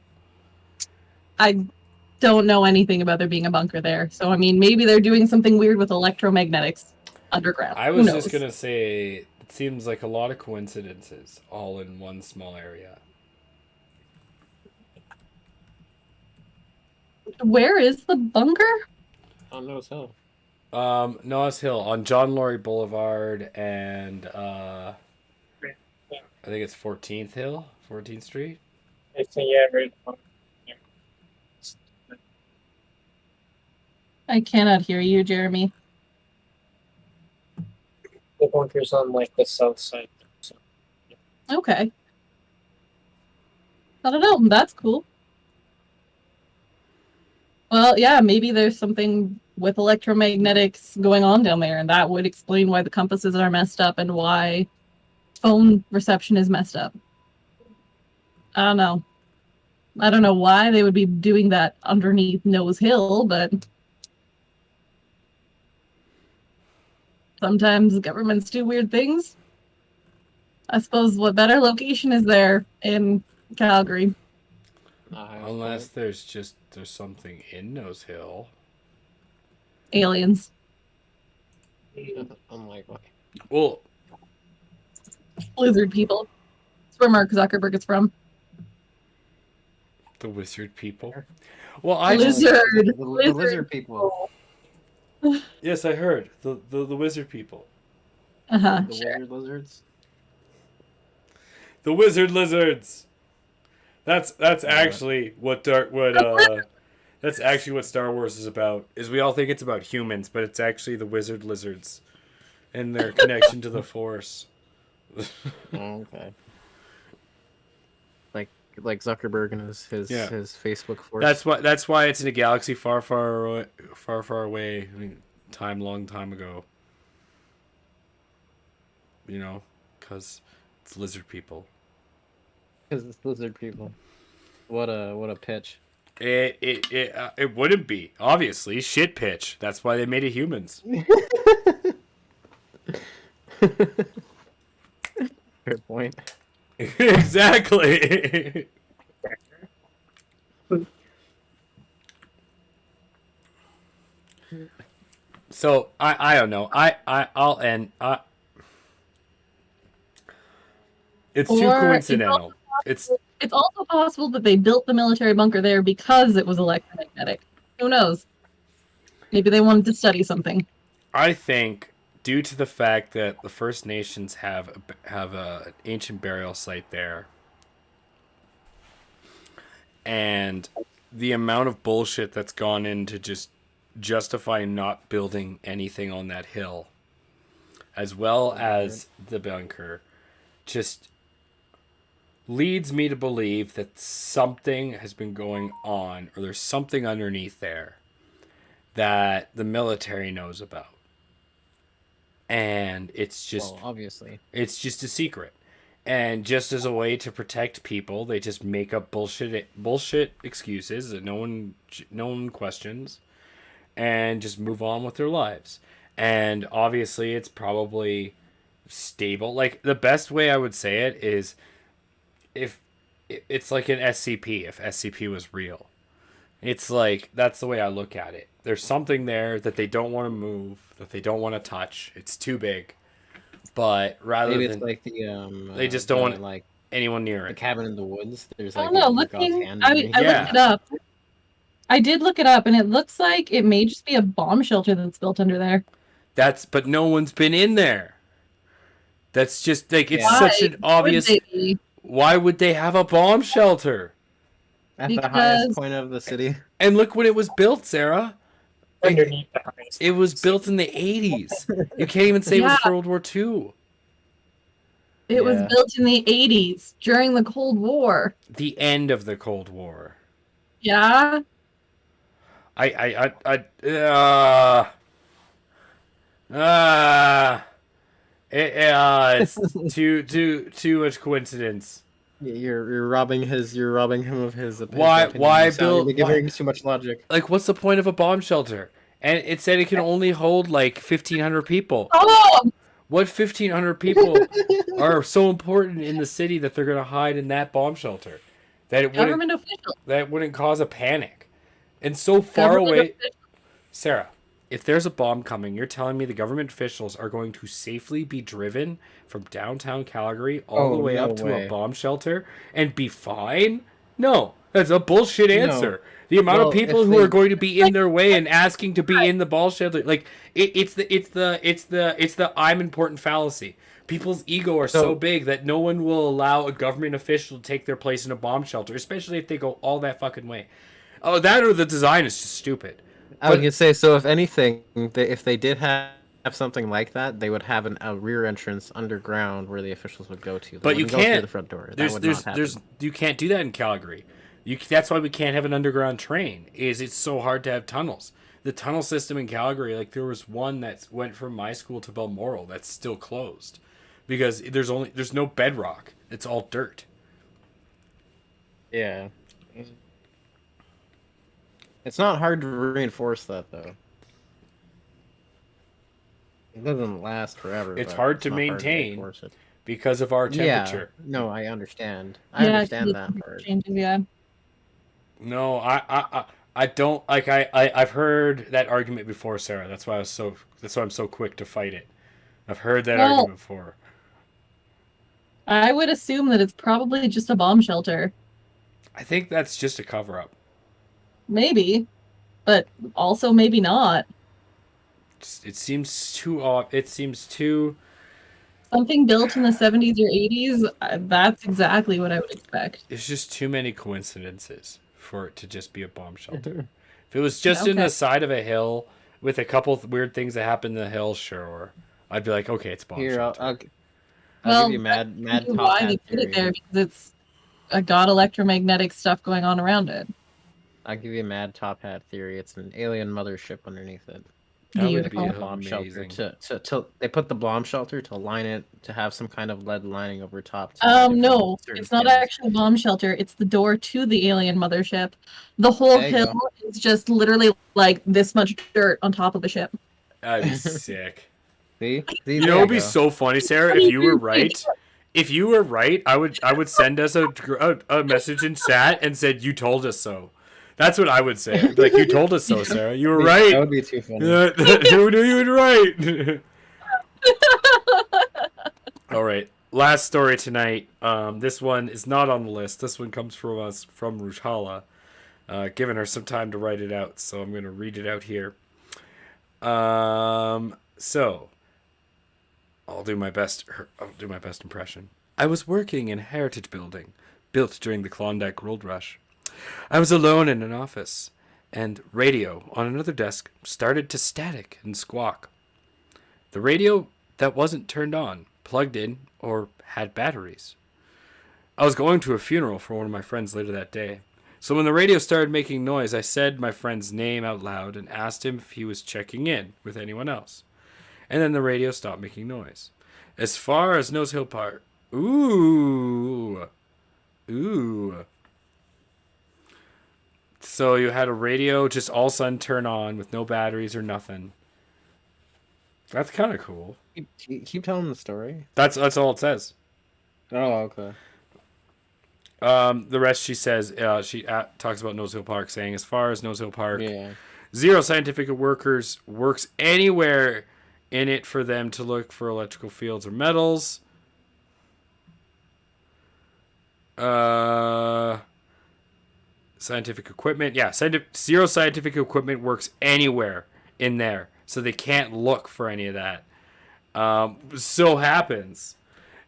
I don't know anything about there being a bunker there. So, I mean, maybe they're doing something weird with electromagnetics underground. I Who was knows? just gonna say it seems like a lot of coincidences all in one small area. Where is the bunker? On Nose Hill. Noah's Hill on John Laurie Boulevard and I think it's 14th Street. I think, yeah, right. I cannot hear you, Jeremy. The bunker's on like the south side. So. Okay. I don't know. That's cool. Well, yeah, maybe there's something with electromagnetics going on down there, and that would explain why the compasses are messed up and why phone reception is messed up. I don't know. I don't know why they would be doing that underneath Nose Hill, but sometimes governments do weird things. I suppose what better location is there in Calgary? Unless there's something in Nose Hill. Aliens. Unlikely. Well, Lizard people. It's where Mark Zuckerberg is from. the wizard people. Well, I Lizard. just The lizard people. yes, I heard the wizard people. Uh-huh. The Sure. wizard lizards. The wizard lizards. That's actually that's actually what Star Wars is about. Is we all think it's about humans, but it's actually the wizard lizards and their connection to the Force. Oh, okay. Like Zuckerberg and his Facebook force. That's why it's in a galaxy far away. I mean, long time ago. You know, because it's lizard people. Because it's lizard people. What a pitch. It wouldn't be, obviously. Shit pitch. That's why they made it humans. Fair point. Exactly. So I don't know. I'll end. It's too Or coincidental. It's it's also possible that they built the military bunker there because it was electromagnetic. Who knows? Maybe they wanted to study something. I think due to the fact that the First Nations have a ancient burial site there, and the amount of bullshit that's gone into just justifying not building anything on that hill, as well as the bunker, just leads me to believe that something has been going on, or there's something underneath there that the military knows about. And it's just obviously. It's just a secret. And just as a way to protect people, they just make up bullshit excuses that no one questions, and just move on with their lives. And obviously it's probably stable. Like, the best way I would say it is, if it's like an SCP, if SCP was real. It's like, that's the way I look at it. There's something there that they don't want to move, that they don't want to touch. It's too big. But rather Maybe than it's like the they just don't want like anyone near the it. cabin in the woods. There's I like don't know. a God's Looking, hand I underneath. Yeah. looked it up. I did look it up, and it looks like it may just be a bomb shelter that's built under there. But no one's been in there. That's just like, it's Yeah. such an obvious. Why would they have a bomb shelter? At the Because- highest point of the city. And look when it was built, Sarah. Underneath the highest. It was built in the 80s. You can't even say it was Yeah. for World War II. It was Yeah. built in the 80s during the Cold War. The end of the Cold War. Yeah. It's too much coincidence. You're robbing him of his opinion. Why You sound- build- You're giving too much logic. Like, what's the point of a bomb shelter? And it said it can only hold like 1,500 people. Oh, What 1,500 people are so important in the city that they're gonna hide in that bomb shelter? government officials. That wouldn't cause a panic. And so far Government away, officials. Sarah, if there's a bomb coming, you're telling me the government officials are going to safely be driven from downtown Calgary all the way no up to way. a bomb shelter and be fine? No, that's a bullshit answer. The amount of people if who they- are going to be in their way and asking to be in the bomb shelter, like, it's the I'm important fallacy. People's ego are so So- big that no one will allow a government official to take their place in a bomb shelter, especially if they go all that fucking way. Oh, that or the design is just stupid. I was gonna say, so if anything, if they did have something like that, they would have a rear entrance underground where the officials would go to. They But you wouldn't go through can't. the front door. That would not happen. You can't do that in Calgary. That's why we can't have an underground train. It's so hard to have tunnels. The tunnel system in Calgary, like, there was one that went from my school to Balmoral that's still closed because there's no bedrock. It's all dirt. Yeah. It's not hard to reinforce that though. It doesn't last forever. It's but hard to not maintain. reinforce it. Because of our temperature. Yeah. No, I understand. I Yeah, understand the that temperature part. changes, yeah. No, I don't like. I've heard that argument before, Sarah. That's why I'm so quick to fight it. I've heard that Well- argument before. I would assume that it's probably just a bomb shelter. I think that's just a cover up. Maybe. But also maybe not. It seems too off. It seems too. Something built in the 70s or 80s, that's exactly what I would expect. There's just too many coincidences for it to just be a bomb shelter. If it was just in Okay. the side of a hill with a couple of weird things that happen in the hill, sure, I'd be like, okay, it's a bomb Here, shelter. I'll Well, give you mad Maybe top why hat they put it there, theory. because it's got electromagnetic stuff going on around it. I'll give you a mad top hat theory. It's an alien mothership underneath it. That would be Beautiful. The bomb shelter amazing. to they put the bomb shelter to line it to have some kind of lead lining over top. to hide it from No, certain it's not things. actually a bomb shelter. It's the door to the alien mothership. The whole There you hill is just literally like this much dirt on top of a ship. That'd be sick. See, You know, it'd be so funny, Sarah, if you were right, if you were right, I would send us a message in chat and said you told us so. That's what I would say. I'd be like, you told us so, Sarah. You were That right. would be too funny. You knew you were right. All right. Last story tonight. This one is not on the list. This one comes from us from Rujhala. Giving her some time to write it out, so I'm going to read it out here. So I'll do my best. I'll do my best impression. I was working in a heritage building built during the Klondike Gold Rush. I was alone in an office, and radio on another desk started to static and squawk. The radio that wasn't turned on, plugged in, or had batteries. I was going to a funeral for one of my friends later that day. So when the radio started making noise, I said my friend's name out loud and asked him if he was checking in with anyone else. And then the radio stopped making noise. As far as Nose Hill Park. Ooh. So you had a radio just all of a sudden turn on with no batteries or nothing. That's kind of cool. Keep telling the story. That's all it says. Oh, okay. The rest she says, she talks about Nose Hill Park, saying, as far as Nose Hill Park, Yeah. zero scientific workers works anywhere in it for them to look for electrical fields or metals. Scientific equipment. Yeah, zero scientific equipment works anywhere in there, so they can't look for any of that. So happens.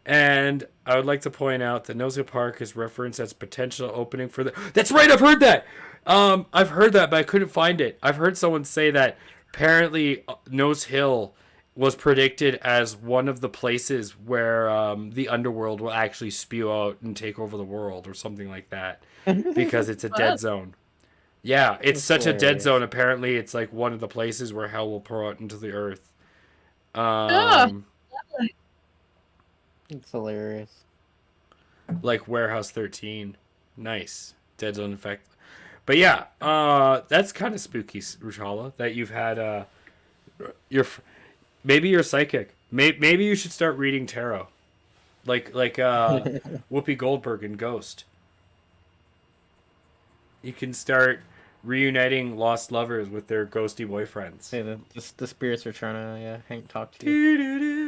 And I would like to point out that Nose Hill Park is referenced as potential opening for the... That's right, I've heard that! I've heard that, but I couldn't find it. I've heard someone say that apparently Nose Hill was predicted as one of the places where the underworld will actually spew out and take over the world or something like that. Because it's a dead zone. Yeah, it's such a dead zone. Apparently, it's like one of the places where hell will pour out into the earth. It's hilarious. Like Warehouse 13. Nice. Dead zone effect. But yeah, that's kind of spooky, Rushala, that you've had maybe you're psychic. Maybe you should start reading tarot. Like Whoopi Goldberg in Ghost. You can start reuniting lost lovers with their ghosty boyfriends. Hey, the spirits are trying to talk to you.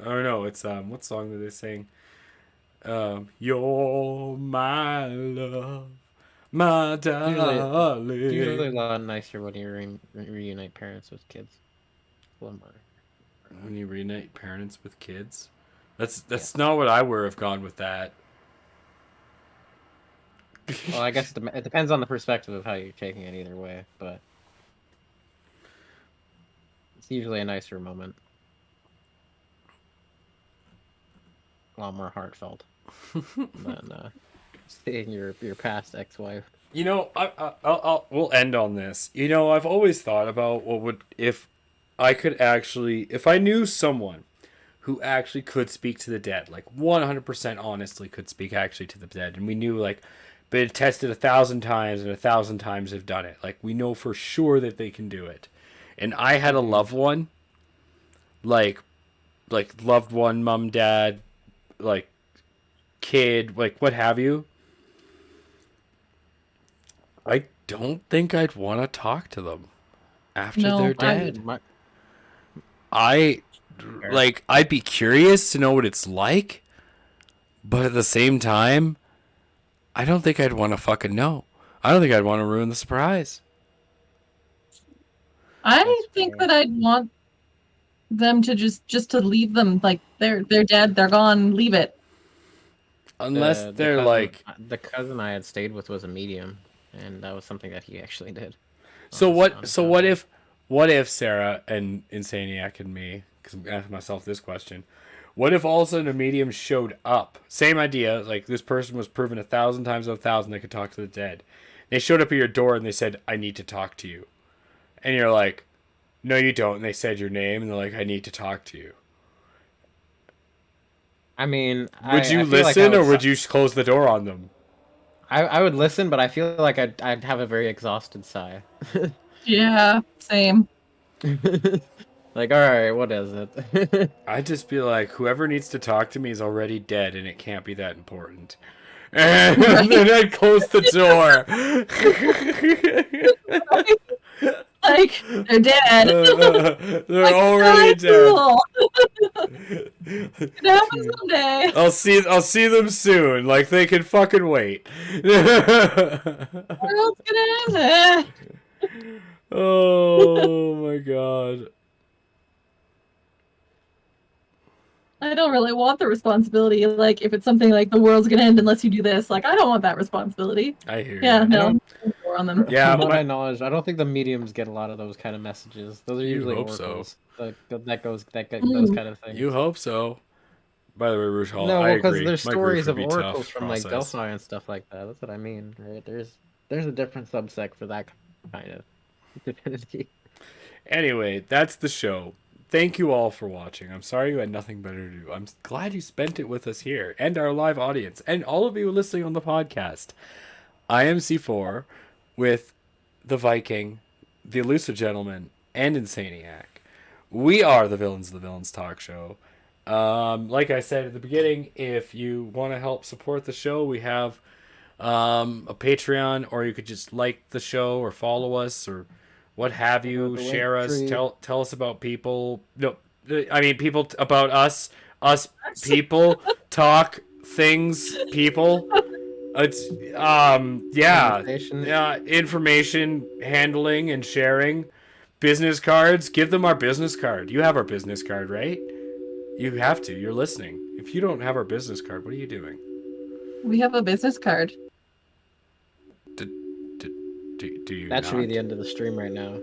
Oh no, it's what song did they sing? You're my love, my darling. Usually a lot nicer when you reunite parents with kids. When you reunite parents with kids? That's not what I would have gone with that. Well, I guess it depends on the perspective of how you're taking it either way, but it's usually a nicer moment. A lot more heartfelt than seeing your past ex-wife. You know, we'll end on this. You know, I've always thought about what would if I knew someone who actually could speak to the dead, like 100% honestly could speak actually to the dead, and we knew like been tested 1,000 times and 1,000 times have done it. Like we know for sure that they can do it. And I had a loved one, like loved one, mom, dad, like kid, like what have you. I don't think I'd want to talk to them after they're dead. I'd be curious to know what it's like, but at the same time, I don't think I'd want to fucking know. I don't think I'd want to ruin the surprise. I think that I'd want them to just to leave them, like they're dead, they're gone, leave it. Unless they're the cousin I had stayed with was a medium, and that was something that he actually did. So what if Sarah and Insaniac and me, because I'm asking myself this question, what if all of a sudden a medium showed up? Same idea, like this person was proven 1,000 times out of 1,000 they could talk to the dead. They showed up at your door and they said, I need to talk to you. And you're like, no you don't. And they said your name and they're like, I need to talk to you. I mean, would you listen or would you close the door on them? I would listen, but I feel like I'd have a very exhausted sigh. Yeah, same. Like, all right, what is it? I'd just be like, whoever needs to talk to me is already dead, and it can't be that important. And then I'd close the door. Like, they're dead. They're Like, already dead. cool. It happens someday. I'll see them soon. Like they can fucking wait. What else can happen? Oh my god. I don't really want the responsibility. Like, if it's something like the world's gonna end unless you do this, like, I don't want that responsibility. I hear Yeah, you. no, more on them. Yeah, From what my- I knowledge, I don't think the mediums get a lot of those kind of messages. Those are You usually hope so. oracles. Those Mm. kind of things. You hope so. By the way, Rouge Hall, No, I because agree. there's My stories grief would of be oracles tough from like process. Delphi and stuff like that. That's what I mean, right? There's a different subsect for that kind of divinity. Anyway, that's the show. Thank you all for watching. I'm sorry you had nothing better to do. I'm glad you spent it with us here and our live audience and all of you listening on the podcast. I am C4 with the Viking, the Elusive Gentleman, and Insaniac. We are the Villains of the Villains Talk Show. Like I said at the beginning, if you want to help support the show, we have a Patreon, or you could just like the show or follow us or what have you. The Share us. Linktree. Tell us about people. No, I mean people about us. Us people talk things. People. It's yeah, Information. yeah. Information handling and sharing. Business cards. Give them our business card. You have our business card, right? You have to. You're listening. If you don't have our business card, what are you doing? We have a business card. Do you That should be not? the end of the stream right now.